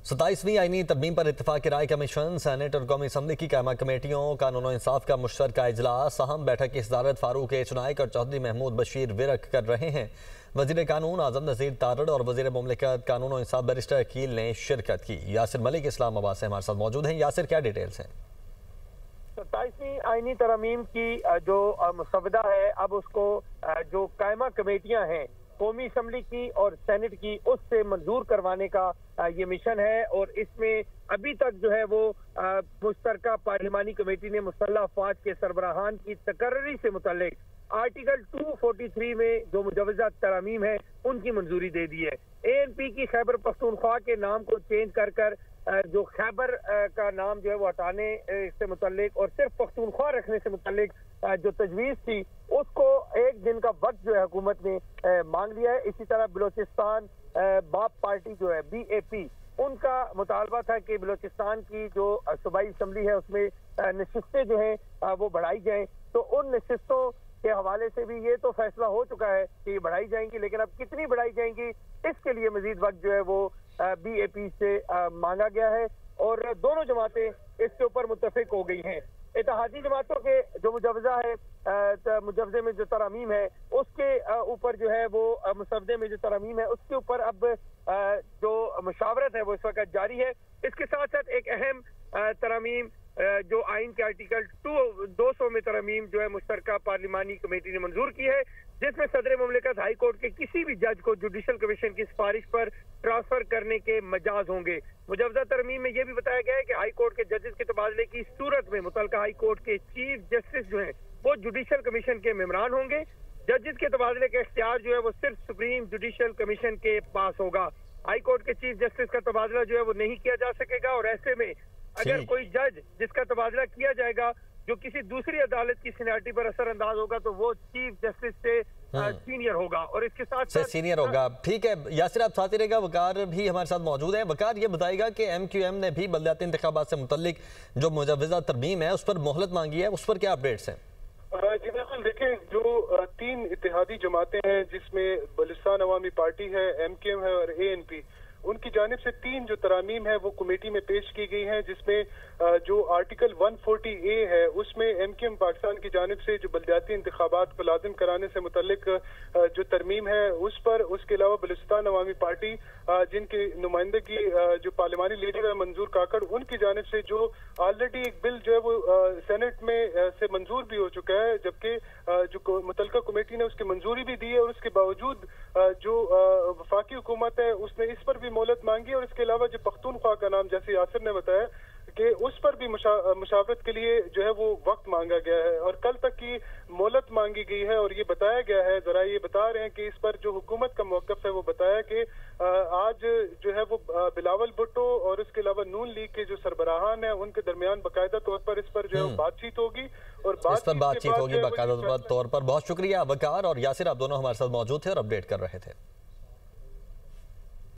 27वीं आईनी तरमीम पर इत्तेफाक राय कमीशन, सेनेट और कौमी असम्बली की कायमा कमेटियों, कानून और इंसाफ का मुश्तरका इजलास। अहम बैठक की सदारत फारूक चुनाइक और चौधरी महमूद बशीर विरक कर रहे हैं। वजीर कानून आजम नज़ीर तारड़ और वजीर मुमलिकत कानून और इंसाफ बैरिस्टर अकील ने शिरकत की। यासिर मलिक इस्लामाबाद से हमारे साथ मौजूद हैं। यासिर, क्या डिटेल्स हैं? 27वीं आईनी तरमीम की जो मसवदा है, अब उसको जो कायमा कमेटियां हैं कौमी असम्बली की और सेनेट की, उससे मंजूर करवाने का ये मिशन है। और इसमें अभी तक जो है वो मुश्तरका पार्लिमानी कमेटी ने मुसल्लह अफवाज के सरबराहान की तकर्री से मुतल्लिक आर्टिकल 243 में जो मुजवजा तरामीम है उनकी मंजूरी दे दी है। ANP की खैबर पख्तूनख्वा के नाम को चेंज कर जो खैबर का नाम जो है वो हटाने से मुतल्लिक और सिर्फ पख्तूनख्वा रखने से मुतल्लिक जो तजवीज थी उसको एक दिन का वक्त जो है हुकूमत ने मांग लिया है। इसी तरह बलोचिस्तान बाप पार्टी जो है BAP, उनका मुतालबा था कि बलोचिस्तान की जो सूबाई असम्बली है उसमें नशिस्तें जो हैं वो बढ़ाई जाएं। तो उन नशिस्तों के हवाले से भी ये तो फैसला हो चुका है कि ये बढ़ाई जाएंगी, लेकिन अब कितनी बढ़ाई जाएंगी इसके लिए मजीद वक्त जो है वो BAP से मांगा गया है और दोनों जमातें इसके ऊपर मुत्तफिक हो गई हैं। इत्तेहादी जमातों के जो मुजवजा है, मुजवजे में जो तरामीम है उसके ऊपर जो है वो मुसवदे में जो तरामीम है उसके ऊपर अब जो मुशावरत है वो इस वक्त जारी है। इसके साथ साथ एक अहम तरामीम जो आइन के आर्टिकल 200 में तरमीम जो है मुश्तरका पार्लिमानी कमेटी ने मंजूर की है, जिसमें सदर मुमलिकत हाई कोर्ट के किसी भी जज को जुडिशल कमीशन की सिफारिश पर ट्रांसफर करने के मजाज होंगे। मुजवजा तरमीम में यह भी बताया गया है कि हाई कोर्ट के जजेस के तबादले की सूरत में मुतल्लिका हाई कोर्ट के चीफ जस्टिस जो है वो जुडिशल कमीशन के मेम्बरान होंगे। जजेस के तबादले का इख्तियार जो है वो सिर्फ सुप्रीम जुडिशल कमीशन के पास होगा। हाई कोर्ट के चीफ जस्टिस का तबादला जो है वो नहीं किया जा सकेगा और ऐसे में अगर कोई जज जिसका तबादला किया जाएगा जो किसी दूसरी अदालत की सीनियरिटी पर असर अंदाज होगा तो वो चीफ जस्टिस से सीनियर होगा और इसके साथ सीनियर होगा। ठीक है यासिर, आप साथ ही रहेगा। वकार भी हमारे साथ मौजूद है। वकार, ये बताएगा कि MQM ने भी बलदियाती इंतखाबात से मुतल्लिक जो मुजवजा तरमीम है उस पर मोहलत मांगी है, उस पर क्या अपडेट्स हैं? जी बिल्कुल, देखें जो 3 इत्तेहादी जमातें हैं जिसमें बलूचिस्तान अवामी पार्टी है, MQM है और ANP, उनकी जानिब से 3 जो तरामीम है वो कमेटी में पेश की गई हैं, जिसमें जो आर्टिकल 140A है उसमें MQM पाकिस्तान की जानिब से जो बलदियाती इंतखाबात को लाजिम कराने से मुतल्लिक जो तरमीम है उस पर, उसके अलावा बलूचिस्तान अवामी पार्टी जिनकी नुमाइंदगी जो पार्लिमानी लीडर है मंजूर काकड़, उनकी जानिब से जो ऑलरेडी एक बिल जो है वो सेनेट में से मंजूर भी हो चुका है, जबकि जो मुतल्लिका कमेटी ने उसकी मंजूरी भी दी है और उसके बावजूद जो वफाकी हुकूमत है उसने इस पर भी मोहलत मांगी। और इसके अलावा जो पख्तूनख्वा का नाम, जैसे यासिर ने बताया कि उस पर भी मुशावरत के लिए जो है वो वक्त मांगा गया है और कल तक की मोहलत मांगी गई है। और ये बताया गया है, जरा ये बता रहे हैं कि इस पर जो हुकूमत का मौक़िफ़ है वो बताया कि आज जो है वो बिलावल भुट्टो और उसके अलावा नून लीग के जो सरबराहान है उनके दरमियान बाकायदा तौर पर इस पर जो है बातचीत होगी और बातचीत होगी बाकायदा तौर पर। बहुत शुक्रिया वकार और यासिर, आप दोनों हमारे साथ मौजूद थे और अपडेट कर रहे थे।